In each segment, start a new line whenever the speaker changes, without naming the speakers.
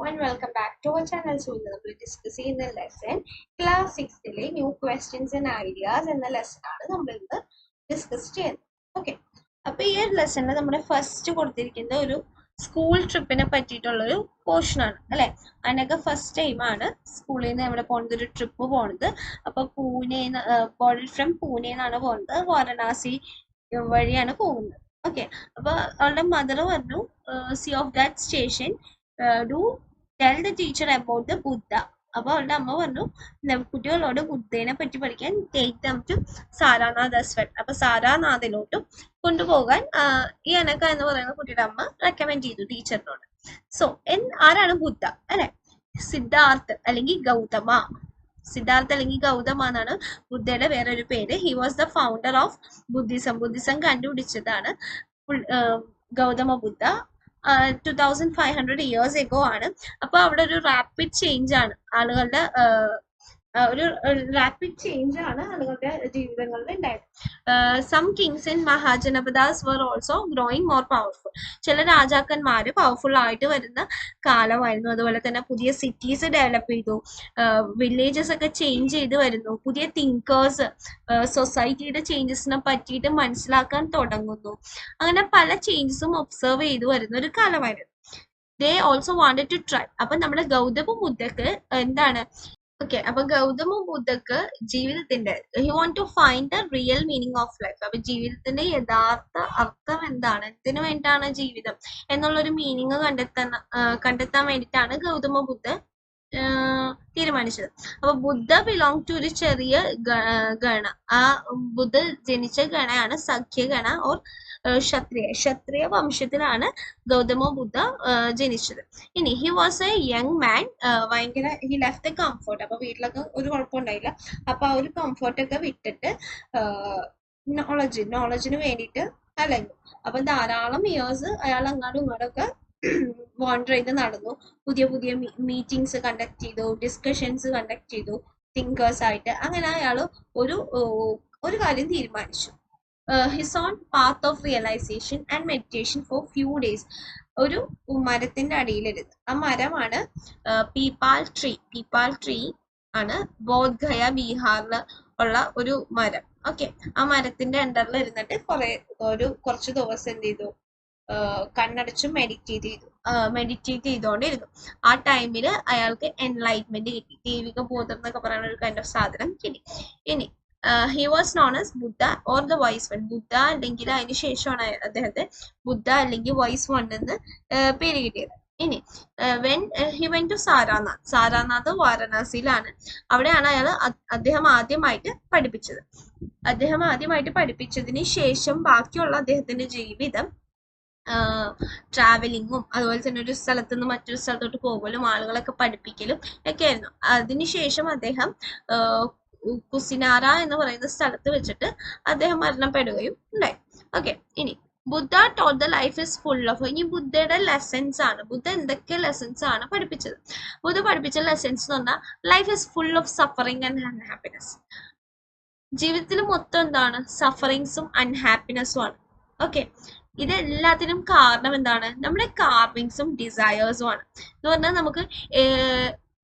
and welcome back to our channel. So, we will discuss in the lesson class 6 new questions and ideas in the lesson. We will discuss it. Okay. അപ്പോൾ ഈ ഒരു ലെസണിൽ നമ്മുടെ first കൊടുത്തിരിക്കുന്ന ഒരു school ട്രിപ്പിനെ പറ്റിയിട്ടുള്ളൊരു പോർഷനാണ് അല്ലേ. അതിനൊക്കെ first ടൈമാണ് സ്കൂളിൽ നിന്ന് നമ്മുടെ പോകുന്നത് ഒരു ട്രിപ്പ് പോണത്. അപ്പോൾ ഫ്രം പൂനെ എന്നാണ് പോകുന്നത്, വാരണാസി വഴിയാണ് പോകുന്നത്. ഓക്കെ. അപ്പോൾ അവളുടെ മദർ പറഞ്ഞു see of that station do tell the teacher about the Buddha. അപ്പോൾ അവളുടെ അമ്മ പറഞ്ഞു കുട്ടികളോട് ബുദ്ധേനെ പറ്റി പഠിക്കാൻ take them to Sarnath as well. അപ്പൊ സാരാനാഥിലോട്ടും കൊണ്ടുപോകാൻ ഈ അനക്ക എന്ന് പറയുന്ന കുട്ടിയുടെ അമ്മ റെക്കമെൻഡ് ചെയ്തു ടീച്ചറിനോട്. സോ ആരാണ് ബുദ്ധ അല്ലെ? സിദ്ധാർത്ഥ് അല്ലെങ്കിൽ ഗൗതമ. സിദ്ധാർത്ഥ അല്ലെങ്കിൽ ഗൗതമ എന്നാണ് ബുദ്ധയുടെ വേറൊരു പേര്. He was the founder of Buddhism കണ്ടുപിടിച്ചതാണ് ഗൗതമ ബുദ്ധ. 2500 years ago ആണ്. അപ്പൊ അവിടെ ഒരു റാപ്പിഡ് ചേഞ്ച് ആണ് ആളുകളുടെ ആളുകളുടെ ജീവിതങ്ങളിൽ ഉണ്ടായത്. Some kings in Mahajanapadas were also growing more powerful. ചില രാജാക്കന്മാര് പവർഫുൾ ആയിട്ട് വരുന്ന കാലമായിരുന്നു. അതുപോലെ തന്നെ പുതിയ സിറ്റീസ് ഡെവലപ്പ് ചെയ്തു, വില്ലേജസ് ഒക്കെ ചേഞ്ച് ചെയ്ത് വരുന്നു, പുതിയ തിങ്കേഴ്സ് സൊസൈറ്റിയുടെ ചേഞ്ചസിനെ പറ്റിയിട്ട് മനസ്സിലാക്കാൻ തുടങ്ങുന്നു. അങ്ങനെ പല ചേഞ്ചസും ഒബ്സർവ് ചെയ്തു വരുന്ന ഒരു കാലമായിരുന്നു. They also wanted to try. അപ്പൊ നമ്മുടെ ഗൗതമ ബുദ്ധക്ക് എന്താണ്? ഓക്കെ. അപ്പൊ ഗൗതമ ബുദ്ധക്ക് ജീവിതത്തിന്റെ he want to find the real meaning of life. അപ്പൊ ജീവിതത്തിന്റെ യഥാർത്ഥ അർത്ഥം എന്താണ്, എന്തിനു വേണ്ടിയിട്ടാണ് ജീവിതം എന്നുള്ളൊരു മീനിങ് കണ്ടെത്താൻ വേണ്ടിയിട്ടാണ് ഗൗതമ ബുദ്ധ തീരുമാനിച്ചത്. അപ്പൊ ബുദ്ധ ബിലോങ് ടു ഒരു ചെറിയ ഗണ. ആ ബുദ്ധ ജനിച്ച ഗണയാണ് സഖ്യഗണ ഓർ ക്ഷത്രിയ വംശത്തിലാണ് ഗൗതമ ബുദ്ധ ജനിച്ചത്. ഇനി he was A young man. ഭയങ്കര ഹി ലെഫ്റ്റ് ദ കംഫർട്ട്. അപ്പൊ വീട്ടിലൊക്കെ ഒരു കുഴപ്പമുണ്ടായില്ല. അപ്പൊ ആ ഒരു കംഫർട്ടൊക്കെ വിട്ടിട്ട് നോളജിന് വേണ്ടിയിട്ട് അലഞ്ഞു. അപ്പൊ ധാരാളം ഇയേഴ്സ് അയാൾ അങ്ങോട്ടും ഇങ്ങോട്ടൊക്കെ വാണ്ടർ ചെയ്ത് നടന്നു. പുതിയ പുതിയ മീറ്റിംഗ്സ് കണ്ടക്ട് ചെയ്തു, ഡിസ്കഷൻസ് കണ്ടക്ട് ചെയ്തു തിങ്കേഴ്സ് ആയിട്ട്. അങ്ങനെ അയാൾ ഒരു കാര്യം തീരുമാനിച്ചു. His own path of realisation and meditation for few days. ഒരു മരത്തിന്റെ അടിയിലിരുന്ന്. ആ മരമാണ് പീപ്പാൽ ട്രീ ആണ് ബോധ്ഗയ ബീഹാറിൽ ഉള്ള ഒരു മരം. ഓക്കെ. ആ മരത്തിന്റെ അണ്ടറിൽ ഇരുന്നിട്ട് കുറച്ച് ദിവസം എന്ത് ചെയ്തു? കണ്ണടച്ച് മെഡിറ്റേറ്റ് ചെയ്തുകൊണ്ടിരുന്നു. ആ ടൈമിൽ അയാൾക്ക് എൻലൈറ്റ്മെന്റ് കിട്ടി. ദൈവിക ബോധം എന്നൊക്കെ പറയുന്ന ഒരു കൈൻഡ് ഓഫ് സാധനം കിട്ടി. ഇനി he was known as Buddha or the wise one. Buddha അല്ലെങ്കിൽ അതിന് ശേഷമാണ് അദ്ദേഹത്തെ ബുദ്ധ അല്ലെങ്കിൽ വൈസ് വൺ എന്ന് പേര് കിട്ടിയത്. ഇനി when he went to Sarnath വാരണാസിയിലാണ്. അവിടെയാണ് അദ്ദേഹം ആദ്യമായിട്ട് പഠിപ്പിച്ചതിന് ശേഷം ബാക്കിയുള്ള അദ്ദേഹത്തിന്റെ ജീവിതം ട്രാവലിങ്ങും അതുപോലെ തന്നെ ഒരു സ്ഥലത്ത് നിന്ന് മറ്റൊരു സ്ഥലത്തോട്ട് പോകലും ആളുകളൊക്കെ പഠിപ്പിക്കലും ഒക്കെ ആയിരുന്നു. അതിനുശേഷം അദ്ദേഹം കുസിനാര എന്ന് പറയുന്ന സ്ഥലത്ത് വെച്ചിട്ട് അദ്ദേഹം മരണപ്പെടുകയും ഉണ്ടായി. ഓക്കെ. ഇനി Buddha taught the life is full of. ഇനി ബുദ്ധയുടെ ലെസൺസ് ആണ്. ബുദ്ധ എന്തൊക്കെ ലെസൺസ് ആണ് പഠിപ്പിച്ചത്? ബുദ്ധ പഠിപ്പിച്ച ലെസൺസ് എന്ന് പറഞ്ഞാൽ life is full of suffering and unhappiness. ജീവിതത്തിൽ മൊത്തം എന്താണ്? സഫറിങ്സും അൺഹാപ്പിനെസ്സും ആണ്. ഓക്കെ. ഇതെല്ലാത്തിനും കാരണം എന്താണ്? നമ്മുടെ കാർവിങ്സും ഡിസയേഴ്സും ആണ്. എന്ന് പറഞ്ഞാൽ നമുക്ക്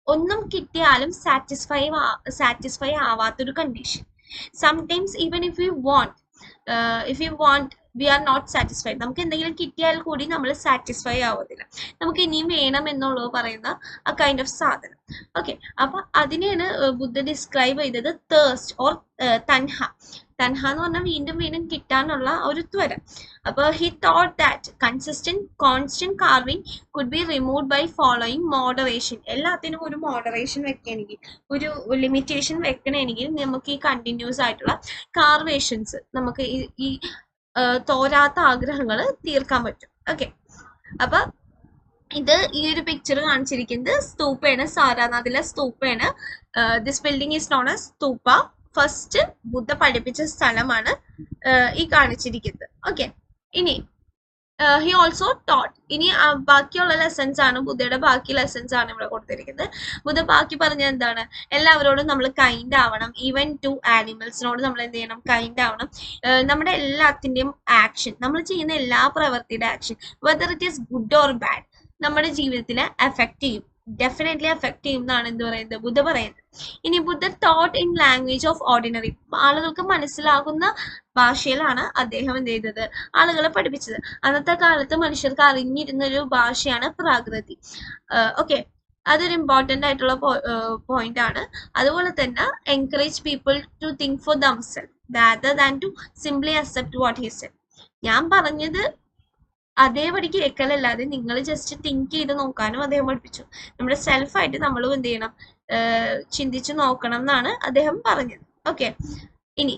ഒന്നും കിട്ടിയാലും സാറ്റിസ്ഫൈ ആവാത്തൊരു condition. Sometimes even if you want we are not satisfied. നമുക്ക് എന്തെങ്കിലും കിട്ടിയാൽ കൂടി നമ്മൾ സാറ്റിസ്ഫൈ ആവത്തില്ല. നമുക്ക് ഇനിയും വേണം എന്നുള്ളത് പറയുന്ന ആ കൈൻഡ് ഓഫ് സാധനം. ഓക്കെ. അപ്പൊ അതിനെയാണ് ബുദ്ധ ഡിസ്ക്രൈബ് ചെയ്തത് തേഴ്സ്റ്റ് ഓർ തൻഹ എന്ന് പറഞ്ഞാൽ വീണ്ടും വീണ്ടും കിട്ടാനുള്ള ഒരു ത്വര. അപ്പൊ he thought that constant carving could be removed by following moderation. എല്ലാത്തിനും ഒരു മോഡറേഷൻ വെക്കണമെങ്കിൽ, ഒരു ലിമിറ്റേഷൻ വെക്കണമെങ്കിൽ നമുക്ക് ഈ കണ്ടിന്യൂസ് ആയിട്ടുള്ള കാർവേഷൻസ്, നമുക്ക് ഈ തോരാത്ത ആഗ്രഹങ്ങൾ തീർക്കാൻ പറ്റും. ഓക്കെ. അപ്പൊ ഈ ഒരു പിക്ചർ കാണിച്ചിരിക്കുന്നത് സ്തൂപ്പയാണ്, സാരാനാഥിലെ സ്തൂപ്പയാണ്. This building is known as stupa. First Buddha പഠിപ്പിച്ച സ്ഥലമാണ് ഈ കാണിച്ചിരിക്കുന്നത്. ഓക്കെ. ഇനി ഹി ഓൾസോ ടോട്ട്. ഇനി ബാക്കിയുള്ള ലെസൺസ് ആണ്, ബുദ്ധയുടെ ബാക്കി ലെസൺസ് ആണ് ഇവിടെ കൊടുത്തിരിക്കുന്നത്. ബുദ്ധ ബാക്കി പറഞ്ഞത് എന്താണ്? എല്ലാവരോടും നമ്മൾ കൈൻഡ് ആവണം. ഈവൻ ടു ആനിമൽസിനോട് നമ്മൾ എന്ത് ചെയ്യണം? കൈൻഡ് ആവണം. നമ്മുടെ എല്ലാത്തിന്റെയും ആക്ഷൻ, നമ്മൾ ചെയ്യുന്ന എല്ലാ പ്രവൃത്തിയുടെ action, whether it is good or bad, നമ്മുടെ ജീവിതത്തിനെ അഫക്റ്റ് ചെയ്യും, ഡെഫിനറ്റ്ലി അഫക്റ്റ് ചെയ്യും എന്നാണ് എന്ത് പറയുന്നത്, ബുദ്ധ പറയുന്നത്. ഇനി Buddha taught in language of ordinary, ആളുകൾക്ക് മനസ്സിലാകുന്ന ഭാഷയിലാണ് അദ്ദേഹം എന്ത് ചെയ്തത്, ആളുകളെ പഠിപ്പിച്ചത്. അന്നത്തെ കാലത്ത് മനുഷ്യർക്ക് അറിഞ്ഞിരുന്ന ഒരു ഭാഷയാണ് പ്രാകൃതി. ഓക്കെ, അതൊരു ഇമ്പോർട്ടൻ്റ് ആയിട്ടുള്ള പോയിന്റ് ആണ്. അതുപോലെ തന്നെ encourage people to think for themself rather than to simply accept what he said. ഞാൻ പറഞ്ഞത് അതേപടി കേൾക്കലല്ലാതെ നിങ്ങൾ ജസ്റ്റ് തിങ്ക് ചെയ്ത് നോക്കാനും അദ്ദേഹം പഠിപ്പിച്ചു. നമ്മുടെ സെൽഫായിട്ട് നമ്മളും എന്ത് ചെയ്യണം, ചിന്തിച്ചു നോക്കണം എന്നാണ് അദ്ദേഹം പറഞ്ഞത്. ഓക്കെ, ഇനി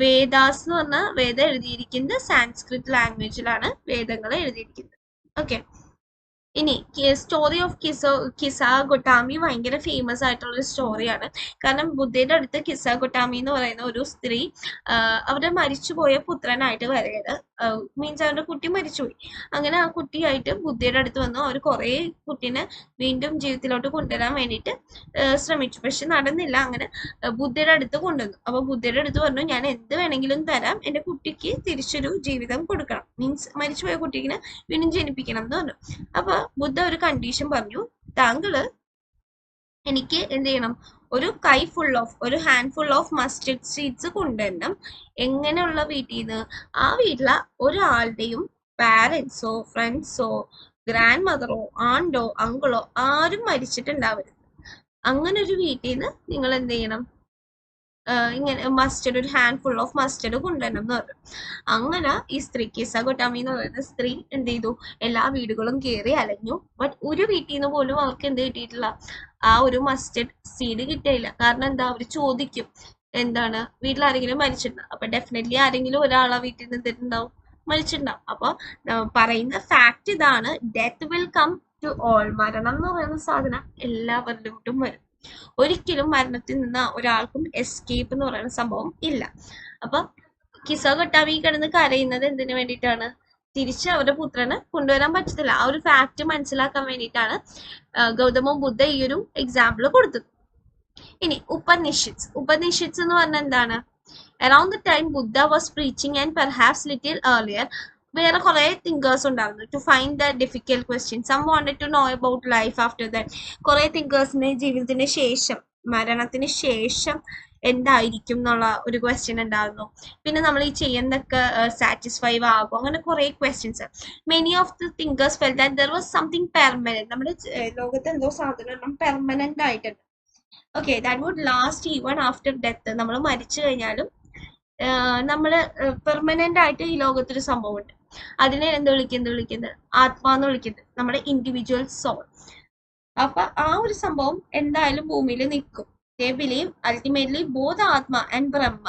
വേദാസ് എന്ന് പറഞ്ഞാൽ വേദം എഴുതിയിരിക്കുന്നത് സാൻസ്ക്രിറ്റ് ലാംഗ്വേജിലാണ് വേദങ്ങൾ എഴുതിയിരിക്കുന്നത്. ഓക്കെ, ഇനി സ്റ്റോറി ഓഫ് കിസ ഗൊട്ടാമി ഭയങ്കര ഫേമസ് ആയിട്ടുള്ള ഒരു സ്റ്റോറിയാണ്. കാരണം ബുദ്ധയുടെ അടുത്ത് കിസ ഗൊട്ടാമി എന്ന് പറയുന്ന ഒരു സ്ത്രീ അവരുടെ മരിച്ചുപോയ പുത്രനായിട്ട് വരികയാണ്. മീൻസ് അവരുടെ കുട്ടി മരിച്ചുപോയി. അങ്ങനെ ആ കുട്ടിയായിട്ട് ബുദ്ധയുടെ അടുത്ത് വന്നു. അവർ കുറേ കുട്ടീനെ വീണ്ടും ജീവിതത്തിലോട്ട് കൊണ്ടുവരാൻ വേണ്ടിയിട്ട് ശ്രമിച്ചു, പക്ഷെ നടന്നില്ല. അങ്ങനെ ബുദ്ധയുടെ അടുത്ത് കൊണ്ടുവന്നു. അപ്പൊ ബുദ്ധയുടെ അടുത്ത് പറഞ്ഞു, ഞാൻ എന്ത് വേണമെങ്കിലും തരാം, എൻ്റെ കുട്ടിക്ക് തിരിച്ചൊരു ജീവിതം കൊടുക്കണം, മീൻസ് മരിച്ചുപോയ കുട്ടിക്ക് വീണ്ടും ജനിപ്പിക്കണം എന്ന് പറഞ്ഞു. അപ്പൊ ബുദ്ധ ഒരു കണ്ടീഷൻ പറഞ്ഞു, താങ്കള് എനിക്ക് എന്ത് ചെയ്യണം, ഒരു ഒരു hand full of mustard seeds കൊണ്ടുവരണം. എങ്ങനെയുള്ള വീട്ടിൽ നിന്ന്, ആ വീട്ടിലെ ഒരാളുടെയും പാരൻസോ ഫ്രണ്ട്സോ ഗ്രാൻഡ് മദറോ ആണ്ടോ അങ്കിളോ ആരും മരിച്ചിട്ടുണ്ടാവരുത്. അങ്ങനെ ഒരു വീട്ടിൽ നിന്ന് നിങ്ങൾ എന്ത് ചെയ്യണം, ഇങ്ങനെ മസ്റ്റർഡ്, ഒരു ഹാൻഡ് ഫുൾ ഓഫ് മസ്റ്റർഡ് കൊണ്ടുവരണം എന്ന് പറഞ്ഞു. അങ്ങനെ ഈ സ്ത്രീ കിസ ഗൊട്ടാമി എന്ന് പറയുന്ന സ്ത്രീ എന്ത് ചെയ്തു, എല്ലാ വീടുകളും കയറി അലഞ്ഞു. ബട്ട് ഒരു വീട്ടിൽ നിന്ന് പോലും അവർക്ക് എന്ത് കിട്ടിയിട്ടില്ല, ആ ഒരു മസ്റ്റർഡ് സീഡ് കിട്ടിയില്ല. കാരണം എന്താ, അവർ ചോദിക്കും എന്താണ്, വീട്ടിൽ ആരെങ്കിലും മരിച്ചിട്ടുണ്ടാവും. അപ്പൊ ഡെഫിനറ്റ്ലി ആരെങ്കിലും ഒരാളാ വീട്ടിൽ നിന്ന് എന്തിട്ടുണ്ടാവും, മരിച്ചിട്ടുണ്ടാവും. അപ്പൊ പറയുന്ന ഫാക്ട് ഇതാണ്, death will come to all. മരണം എന്ന് പറയുന്ന സാധനം എല്ലാവരിലോട്ടും വരും. ഒരിക്കലും മരണത്തിൽ നിന്ന് ഒരാൾക്കും എസ്കേപ്പ് എന്ന് പറയുന്ന സംഭവം ഇല്ല. അപ്പൊ കിസ ഗൊട്ടാമി കിടന്ന് കരയുന്നത് എന്തിനു വേണ്ടിയിട്ടാണ്, തിരിച്ച് അവരുടെ പുത്രനെ കൊണ്ടുവരാൻ പറ്റത്തില്ല. ആ ഒരു ഫാക്ട് മനസ്സിലാക്കാൻ വേണ്ടിയിട്ടാണ് ഗൗതമ ബുദ്ധ ഈ ഒരു എക്സാമ്പിൾ കൊടുത്തത്. ഇനി ഉപനിഷത്സ് എന്ന് പറഞ്ഞാൽ എന്താണ്, around the time Buddha was preaching and perhaps little earlier വേറെ കുറെ തിങ്കേഴ്സ് ഉണ്ടായിരുന്നു. To find the difficult question, some wanted to know about life after that. കുറെ തിങ്കേഴ്സിന് ജീവിതത്തിന് ശേഷം, മരണത്തിന് ശേഷം എന്തായിരിക്കും എന്നുള്ള ഒരു ക്വസ്റ്റ്യൻ ഉണ്ടായിരുന്നു. പിന്നെ നമ്മൾ ഈ ചെയ്യുന്നതൊക്കെ സാറ്റിസ്ഫൈ ആകും, അങ്ങനെ കുറെ questions. Many of the thinkers felt that there was something permanent. നമ്മുടെ ലോകത്ത് എന്തോ സാധനം പെർമനന്റ് ആയിട്ടുണ്ട്. Okay, that would last even after death. നമ്മൾ മരിച്ചു കഴിഞ്ഞാലും നമ്മള് പെർമനന്റ് ആയിട്ട് ഈ ലോകത്തൊരു സംഭവമുണ്ട്. അതിനെ എന്ത് വിളിക്കുന്നത്, ആത്മാന്ന് വിളിക്കുന്നത്, നമ്മുടെ ഇൻഡിവിജ്വൽ സോൾ. അപ്പൊ ആ ഒരു സംഭവം എന്തായാലും ഭൂമിയിൽ നിൽക്കും. They believe ultimately both Atma and ബ്രഹ്മ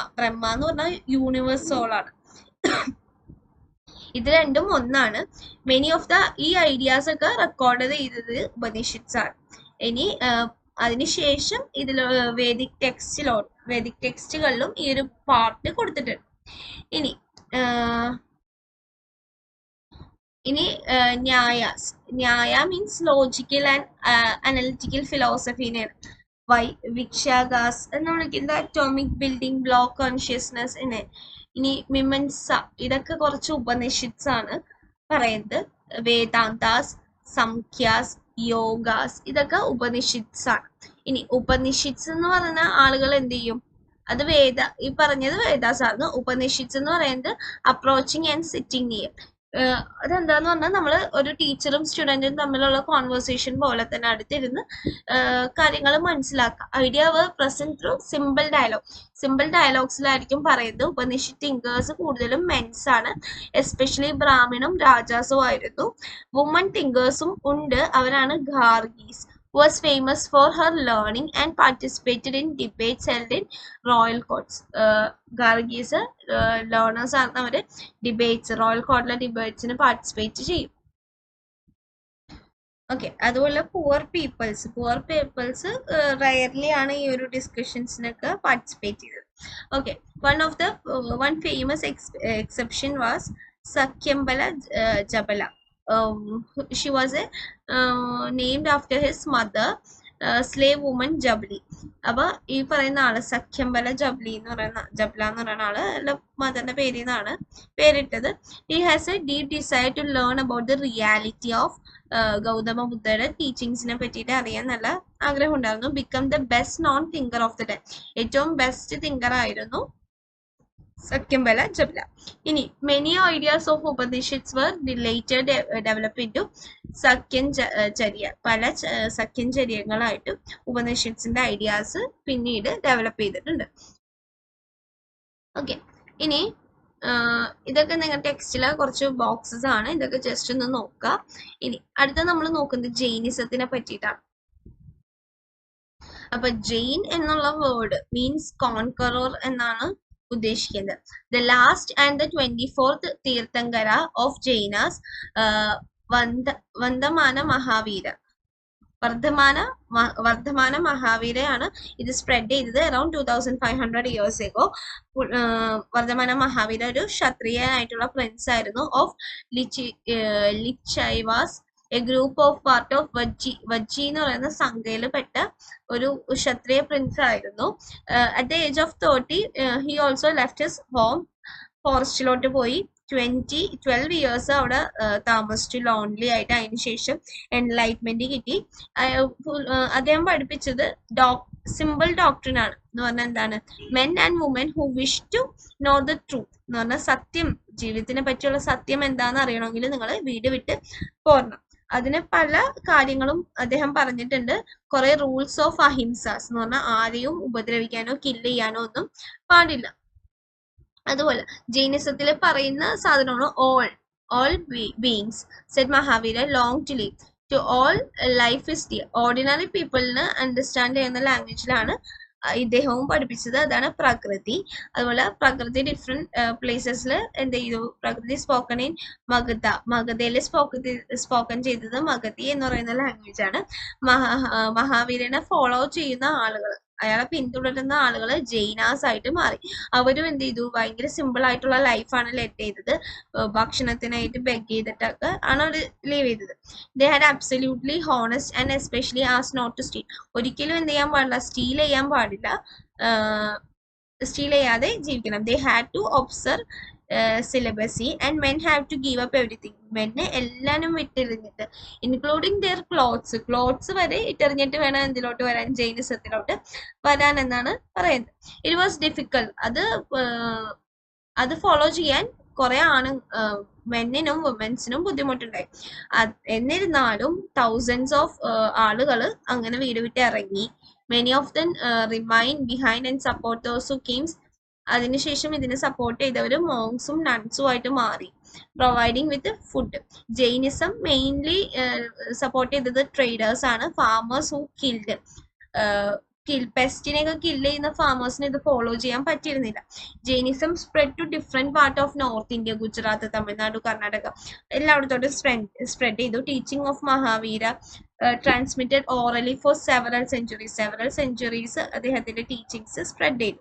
എന്ന് പറഞ്ഞാൽ യൂണിവേഴ്സ് സോൾ ആണ്. ഇത് രണ്ടും ഒന്നാണ്. മെനി ഓഫ് ദ ഈ ഐഡിയാസ് ഒക്കെ റെക്കോർഡ് ചെയ്തത് ഉപനിഷത്സ് ആണ്. ഇനി അതിനുശേഷം ഇതിൽ വേദിക് ടെക്സ്റ്റുകളിലും ഈ ഒരു പാർട്ട് കൊടുത്തിട്ടുണ്ട്. ഇനി ന്യായ മീൻസ് ലോജിക്കൽ ആൻഡ് അനലിറ്റിക്കൽ ഫിലോസഫിനെയാണ്. വിക്ഷാഗാസ് എന്ന് വിളിക്കുന്നത് അറ്റോമിക് ബിൽഡിംഗ് ബ്ലോക്ക് കോൺഷ്യസ്നെസ്. ഇനി മിമൻസ, ഇതൊക്കെ കുറച്ച് ഉപനിഷത്സ് ആണ് പറയുന്നത്. വേദാന്താസ്, സംഖ്യാസ്, യോഗാസ്, ഇതൊക്കെ ഉപനിഷത്സ് ആണ്. ഇനി ഉപനിഷത്സ് എന്ന് പറയുന്ന ആളുകൾ എന്ത് ചെയ്യും, അത് ഈ പറഞ്ഞത് വേദാസ് ആണ്. ഉപനിഷത്സ് എന്ന് പറയുന്നത് അപ്രോച്ചിങ് ആൻഡ് സിറ്റിംഗ് നിയർ. അതെന്താന്ന് പറഞ്ഞാൽ നമ്മൾ ഒരു ടീച്ചറും സ്റ്റുഡൻറ്റും തമ്മിലുള്ള കോൺവെർസേഷൻ പോലെ തന്നെ അടുത്തിരുന്ന് കാര്യങ്ങൾ മനസ്സിലാക്കുക. ഐഡിയ പ്രസന്റ് ത്രൂ സിമ്പിൾ ഡയലോഗ്സിലായിരിക്കും പറയുന്നത്. ഉപനിഷത്ത് തിങ്കേഴ്സ് കൂടുതലും മെൻസ് ആണ്, എസ്പെഷ്യലി ബ്രാഹ്മണും രാജാസും ആയിരുന്നു. വുമൺ തിങ്കേഴ്സും ഉണ്ട്, അവരാണ് ഗാർഗീസ്. Was famous for her learning and participated in debates held in royal courts. ഗാർഗീസ് ലേണേഴ്സ് ആണ്, അവര് ഡിബേറ്റ്സ്, റോയൽ കോർട്ടിലെ ഡിബേറ്റ്സിന് പാർട്ടിസിപ്പേറ്റ് ചെയ്യും. ഓക്കെ, അതുപോലെ പുവർ പീപ്പിൾസ് റയർലി ആണ് ഈ ഒരു ഡിസ്കഷൻസിനൊക്കെ പാർട്ടിസിപ്പേറ്റ് ചെയ്തത്. Okay, one famous exception was സഖ്യംബല Jabala. She was named after his mother. Slave woman Jabali. അപ്പൊ ഈ പറയുന്ന ആള് സഖ്യംബല ജബ്ല എന്ന് പറയുന്ന ആള് മദറിന്റെ പേരിൽ നിന്നാണ് പേരിട്ടത്. He has a deep desire to learn about the reality of Gautama ബുദ്ധയുടെ ടീച്ചിങ്സിനെ പറ്റിയിട്ട് അറിയാൻ നല്ല ആഗ്രഹം ഉണ്ടായിരുന്നു. Become the best known thinker of the time. ഏറ്റവും ബെസ്റ്റ് തിങ്കർ ആയിരുന്നു സഖ്യംബല ജബ്ല. ഇനി many ideas of Upanishads were later develop into സഖ്യൻചര്യ. പല സഖ്യൻചര്യങ്ങളായിട്ടും ഉപനിഷത്സിന്റെ ഐഡിയാസ് പിന്നീട് ഡെവലപ്പ് ചെയ്തിട്ടുണ്ട്. ഓക്കെ, ഇനി ഇതൊക്കെ നിങ്ങളുടെ ടെക്സ്റ്റിലെ കുറച്ച് ബോക്സസ് ആണ്. ഇതൊക്കെ ജസ്റ്റ് ഒന്ന് നോക്കുക. ഇനി അടുത്ത നമ്മൾ നോക്കുന്നത് ജൈനിസത്തിനെ പറ്റിയിട്ടാണ്. അപ്പൊ ജെയിൻ എന്നുള്ള വേർഡ് മീൻസ് കോൺകറർ എന്നാണ് ഉദ്ദേശിക്കുന്നത്. The last and the 24th Tirthankara of Jainas Vardhamana Mahavira. Vardhamana മഹാവീരയാണ് ഇത് സ്പ്രെഡ് ചെയ്തത് around 2500 years ago. Vardhamana Mahavira ഒരു ക്ഷത്രിയനായിട്ടുള്ള പ്രിൻസ് ആയിരുന്നു of Lichchhavis, a group of part of Vajji എന്ന് പറയുന്ന സംഘയിൽ പെട്ട ഒരു ക്ഷത്രിയ പ്രിൻസ് ആയിരുന്നു. At the age of 30 he also left his home. ഫോറസ്റ്റിലോട്ട് പോയി 12 years അവിടെ താമസിച്ചു ലോൺലി ആയിട്ട്. അതിനുശേഷം എൻലൈറ്റ്മെന്റ് കിട്ടി. അദ്ദേഹം പഠിപ്പിച്ചത് സിമ്പിൾ ഡോക്ട്രിൻ ആണ്. എന്ന് പറഞ്ഞാൽ എന്താണ്? Men and women who wish to know the truth എന്ന് പറഞ്ഞാൽ സത്യം, ജീവിതത്തിനെ പറ്റിയുള്ള സത്യം എന്താണെന്ന് അറിയണമെങ്കിൽ നിങ്ങൾ വീട് വിട്ട് പോരണം. അതിന് പല കാര്യങ്ങളും അദ്ദേഹം പറഞ്ഞിട്ടുണ്ട്. കുറെ റൂൾസ് ഓഫ് അഹിംസാസ് എന്ന് പറഞ്ഞാൽ ആരെയും ഉപദ്രവിക്കാനോ കില്ല് ചെയ്യാനോ ഒന്നും പാടില്ല. അതുപോലെ ജൈനിസത്തിൽ പറയുന്ന സാധനമാണ് all beings said Mahavira long to live, to all life is dear. Ordinary പീപ്പിളിന് അണ്ടർസ്റ്റാൻഡ് ചെയ്യുന്ന ലാംഗ്വേജിലാണ് ഇദ്ദേഹവും പഠിപ്പിച്ചത്. അതാണ് പ്രകൃതി. അതുപോലെ പ്രകൃതി ഡിഫറെന്റ് പ്ലേസസിൽ എന്ത് ചെയ്തു? പ്രകൃതി സ്പോക്കൺ ഇൻ മഗധയിൽ സ്പോക്കൺ ചെയ്തത് മഗധി എന്ന് പറയുന്ന ലാംഗ്വേജ് ആണ്. മഹാവീരനെ ഫോളോ ചെയ്യുന്ന ആളുകൾ, അയാളെ പിന്തുടരുന്ന ആളുകൾ ജൈനാസ് ആയിട്ട് മാറി. അവരും എന്ത് ചെയ്തു? ഭയങ്കര സിമ്പിൾ ആയിട്ടുള്ള ലൈഫാണ് ലെഡ് ചെയ്തത്. ഭക്ഷണത്തിനായിട്ട് ബെഗ് ചെയ്തിട്ടൊക്കെ ആണ് അവർ ലീവ് ചെയ്തത്. They had absolutely honest and especially as not to steal. ഒരിക്കലും എന്ത് ചെയ്യാൻ പാടില്ല? സ്റ്റീൽ ചെയ്യാൻ പാടില്ല. സ്റ്റീൽ ചെയ്യാതെ ജീവിക്കണം. They had to observe celibacy and men have to give up everything. മെന്നെ എല്ലാനും വിട്ടെറിഞ്ഞിട്ട് ഇൻക്ലൂഡിങ് ദെയർ ക്ലോത്ത്സ് വരെ ഇട്ടെറിഞ്ഞിട്ട് വേണം എന്തിലോട്ട് വരാൻ? ജൈനിസത്തിലോട്ട് വരാൻ എന്നാണ് പറയുന്നത്. It was difficult. അത് ഫോളോ ചെയ്യാൻ കുറെ മെന്നിനും വുമൻസിനും ബുദ്ധിമുട്ടുണ്ടായി. എന്നിരുന്നാലും തൗസൻഡ്സ് ഓഫ് ആളുകൾ അങ്ങനെ വീട് വിട്ട് ഇറങ്ങി. Many of them remain behind and support those who came. അതിനുശേഷം ഇതിനെ സപ്പോർട്ട് ചെയ്തവർ മോങ്സും നൺസും ആയിട്ട് മാറി. Providing with food. Jainism mainly support ചെയ്തത് ട്രേഡേഴ്സ് ആണ്. ഫാമേഴ്സ് ഹു കിൽഡ് പെസ്റ്റിനെയൊക്കെ കില്ല് ചെയ്യുന്ന ഫാമേഴ്സിന് ഇത് ഫോളോ ചെയ്യാൻ പറ്റിയിരുന്നില്ല. Jainism spread to different part of north India, Gujarat, Tamil Nadu, Karnataka എല്ലായിടത്തോട്ടും സ്പ്രെഡ് ചെയ്തു. Teaching of Mahavira transmitted orally for several centuries അദ്ദേഹത്തിന്റെ ടീച്ചിങ്സ് സ്പ്രെഡ് ചെയ്തു.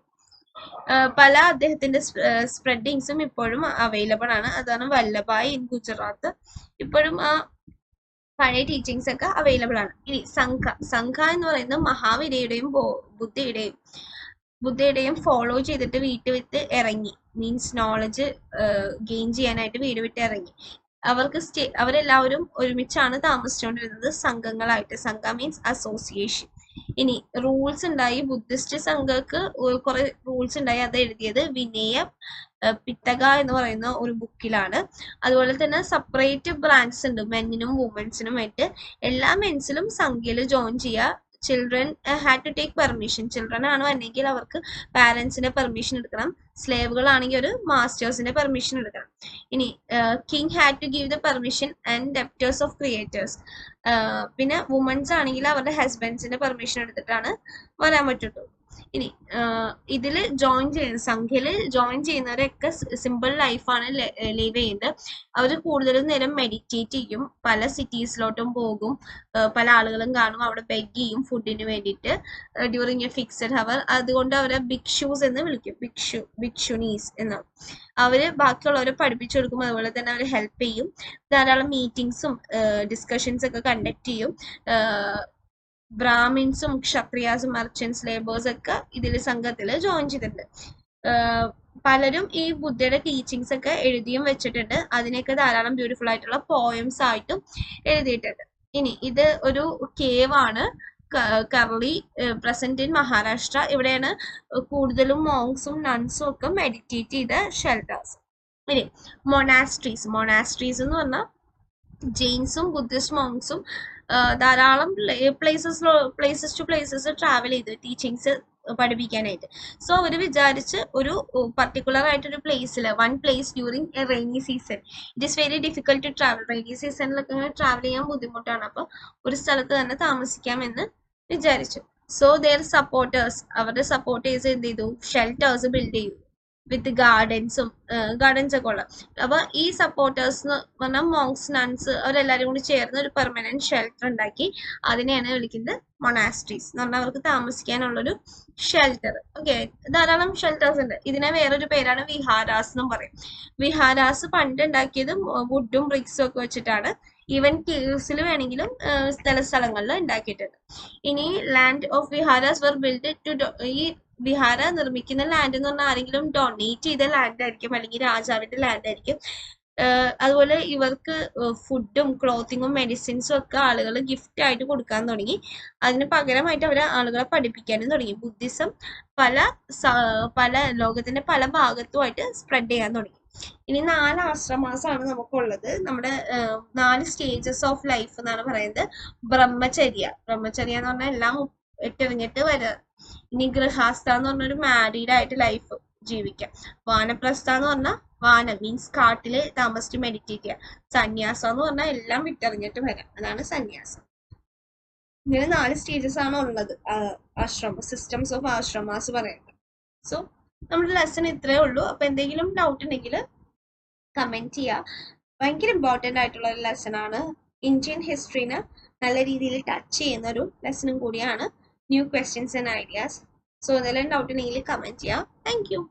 പല അദ്ദേഹത്തിന്റെ സ്പ്രെഡിങ്സും ഇപ്പോഴും അവൈലബിൾ ആണ്. അതാണ് വല്ലഭായ് ഇൻ ഗുജറാത്ത്. ഇപ്പോഴും ആ പഴയ ടീച്ചിങ്സ് ഒക്കെ അവൈലബിൾ ആണ്. ഇനി സംഘ എന്ന് പറയുന്നത് മഹാവീരയുടെയും ബുദ്ധയുടെയും ഫോളോ ചെയ്തിട്ട് വീട്ട് വിട്ട് ഇറങ്ങി. മീൻസ് നോളജ് ഗെയിൻ ചെയ്യാനായിട്ട് വീട് വിട്ട് ഇറങ്ങി. അവരെല്ലാവരും ഒരുമിച്ചാണ് താമസിച്ചുകൊണ്ടിരുന്നത് സംഘങ്ങളായിട്ട്. സംഘ മീൻസ് അസോസിയേഷൻ. ഇനി റൂൾസ് ഉണ്ടായി. ബുദ്ധിസ്റ്റ് സംഘക്ക് കുറെ റൂൾസ് ഉണ്ടായി. അത് എഴുതിയത് വിനയ പിത്തക എന്ന് പറയുന്ന ഒരു ബുക്കിലാണ്. അതുപോലെ തന്നെ സെപ്പറേറ്റ് ബ്രാഞ്ചസ് ഉണ്ട് മെന്നിനും വുമൻസിനും ആയിട്ട്. എല്ലാ മെൻസിലും സംഖ്യയിൽ ജോയിൻ ചെയ്യുക. Children had to take permission. Children ആണ് വന്നെങ്കിൽ അവർക്ക് പാരൻസിന്റെ പെർമിഷൻ എടുക്കണം. സ്ലേവുകളാണെങ്കിൽ ഒരു മാസ്റ്റേഴ്സിന്റെ പെർമിഷൻ എടുക്കണം. ഇനി king had to give the permission and debtors of creators. പിന്നെ വുമൻസ് ആണെങ്കിൽ അവരുടെ ഹസ്ബൻഡ്സിന്റെ പെർമിഷൻ എടുത്തിട്ടാണ് വരാൻ പറ്റുള്ളൂ. ഇനി ഇതിൽ സംഖ്യയിൽ ജോയിൻ ചെയ്യുന്നവരൊക്കെ സിമ്പിൾ ലൈഫാണ് ലീവ് ചെയ്യുന്നത്. അവർ കൂടുതലും നേരം മെഡിറ്റേറ്റ് ചെയ്യും. പല സിറ്റീസിലോട്ടും പോകും. പല ആളുകളും കാണും. അവിടെ ബെഗ് ചെയ്യും ഫുഡിന് വേണ്ടിയിട്ട് ഡ്യൂറിങ് എ ഫിക്സഡ് ഹവർ. അതുകൊണ്ട് അവരെ ഭിക്ഷൂസ് എന്ന് വിളിക്കും. ഭിക്ഷുണീസ് എന്ന്. അവര് ബാക്കിയുള്ളവരെ പഠിപ്പിച്ചു കൊടുക്കും. അതുപോലെ തന്നെ അവർ ഹെൽപ്പ് ചെയ്യും. ധാരാളം മീറ്റിംഗ്സും ഡിസ്കഷൻസ് ഒക്കെ കണ്ടക്ട് ചെയ്യും. ബ്രാഹ്മിൻസും ക്ഷത്രിയാസും മെർച്ചൻസ് ലേബേഴ്സ് ഒക്കെ ഇതിൽ സംഘത്തിൽ ജോയിൻ ചെയ്തിട്ടുണ്ട്. പലരും ഈ ബുദ്ധയുടെ ടീച്ചിങ്സ് ഒക്കെ എഴുതിയും വെച്ചിട്ടുണ്ട്. അതിനെയൊക്കെ ധാരാളം ബ്യൂട്ടിഫുൾ ആയിട്ടുള്ള പോയംസ് ആയിട്ടും എഴുതിയിട്ടുണ്ട്. ഇനി ഇത് ഒരു കേവ് ആണ്, കർലി, പ്രസന്റ് ഇൻ മഹാരാഷ്ട്ര. ഇവിടെയാണ് കൂടുതലും മോങ്സും നൺസും ഒക്കെ മെഡിറ്റേറ്റ് ചെയ്ത ഷെൽട്ടേഴ്സ്. ഇനി മൊനാസ്ട്രീസ് എന്ന് പറഞ്ഞാൽ ജെയിൻസും ബുദ്ധിസ്റ്റ് മോങ്സും ധാരാളം പ്ലേസസ് ടു പ്ലേസസ് ട്രാവൽ ചെയ്ത് ടീച്ചിങ്സ് പഠിപ്പിക്കാനായിട്ട്. സോ അവർ വിചാരിച്ച് ഒരു പർട്ടിക്കുലർ ആയിട്ടൊരു പ്ലേസിൽ one place during a rainy season, it is very difficult to travel. Rainy സീസണിലൊക്കെ ഇങ്ങനെ ട്രാവൽ ചെയ്യാൻ ബുദ്ധിമുട്ടാണ്. അപ്പോൾ ഒരു സ്ഥലത്ത് തന്നെ താമസിക്കാമെന്ന് വിചാരിച്ചു. സോ ദെയർ സപ്പോർട്ടേഴ്സ്, അവരുടെ സപ്പോർട്ടേഴ്സ് എന്ത് ചെയ്തു, ഷെൽട്ടേഴ്സ് ബിൽഡ് ചെയ്തു വിത്ത് ഗാർഡൻസ് ഒക്കെ ഉള്ള. അപ്പൊ ഈ സപ്പോർട്ടേഴ്സ് എന്ന് പറഞ്ഞാൽ മോങ്സ്, നൺസ് അവരെല്ലാരും കൂടി ചേർന്ന് ഒരു പെർമനന്റ് ഷെൽട്ടർ ഉണ്ടാക്കി. അതിനെയാണ് വിളിക്കുന്നത് മൊനാസ്ട്രീസ് എന്ന് പറഞ്ഞാൽ അവർക്ക് താമസിക്കാനുള്ളൊരു ഷെൽട്ടർ. ഓക്കെ, ധാരാളം ഷെൽട്ടേഴ്സ് ഉണ്ട്. ഇതിനെ വേറൊരു പേരാണ് വിഹാരാസ് എന്നും പറയും. വിഹാരാസ് പണ്ട് ഉണ്ടാക്കിയത് വുഡും ബ്രിക്സും ഒക്കെ വെച്ചിട്ടാണ്. ഈവൻ കേവ്സിൽ വേണമെങ്കിലും ചില സ്ഥലങ്ങളിൽ ഉണ്ടാക്കിയിട്ടുണ്ട്. ഇനി land of viharas were build to, ഈ വിഹാര നിർമ്മിക്കുന്ന ലാൻഡ് എന്ന് പറഞ്ഞാൽ ആരെങ്കിലും ഡൊണേറ്റ് ചെയ്ത ലാൻഡ് ആയിരിക്കും, അല്ലെങ്കിൽ രാജാവിന്റെ ലാൻഡ് ആയിരിക്കും. അതുപോലെ ഇവർക്ക് ഫുഡും ക്ലോത്തിങ്ങും മെഡിസിൻസും ഒക്കെ ആളുകൾ ഗിഫ്റ്റ് ആയിട്ട് കൊടുക്കാൻ തുടങ്ങി. അതിന് പകരമായിട്ട് അവർ ആളുകളെ പഠിപ്പിക്കാനും തുടങ്ങി. ബുദ്ധിസം പല ലോകത്തിന്റെ പല ഭാഗത്തുമായിട്ട് സ്പ്രെഡ് ചെയ്യാൻ തുടങ്ങി. ഇനി 4 ആശ്രമാസാണ് നമുക്കുള്ളത്. നമ്മുടെ 4 സ്റ്റേജസ് ഓഫ് ലൈഫ് എന്നാണ് പറയുന്നത്. ബ്രഹ്മചര്യ എന്ന് പറഞ്ഞാൽ എല്ലാം ഇട്ടെറിഞ്ഞിട്ട് വരിക. ഇനി ഗൃഹസ്ഥ എന്ന് പറഞ്ഞൊരു മാരീഡ് ആയിട്ട് ലൈഫ് ജീവിക്കാം. വാനപ്രസ്ഥ എന്ന് പറഞ്ഞാൽ വാനം മീൻസ് കാട്ടില് താമസിച്ച് മെഡിറ്റേറ്റ് ചെയ്യുക. സന്യാസം എന്ന് പറഞ്ഞാൽ എല്ലാം വിട്ടെറിഞ്ഞിട്ട് വരാം, അതാണ് സന്യാസം. ഇങ്ങനെ 4 സ്റ്റേജസ് ആണ് ഉള്ളത് സിസ്റ്റംസ് ഓഫ് ആശ്രമാസ് പറയുന്നത്. സോ നമ്മുടെ ലെസൺ ഇത്രയേ ഉള്ളൂ. അപ്പൊ എന്തെങ്കിലും ഡൗട്ട് ഉണ്ടെങ്കിൽ കമന്റ് ചെയ്യുക. ഭയങ്കര ഇമ്പോർട്ടൻ്റ് ആയിട്ടുള്ള ഒരു ലെസൺ ആണ്. ഇന്ത്യൻ ഹിസ്റ്ററിനെ നല്ല രീതിയിൽ ടച്ച് ചെയ്യുന്ന ഒരു ലെസണും കൂടിയാണ്. New questions and ideas. So എന്തെങ്കിലും ഡൗട്ട് ഉണ്ടെങ്കിൽ കമന്റ് ചെയ്യാം. Thank you.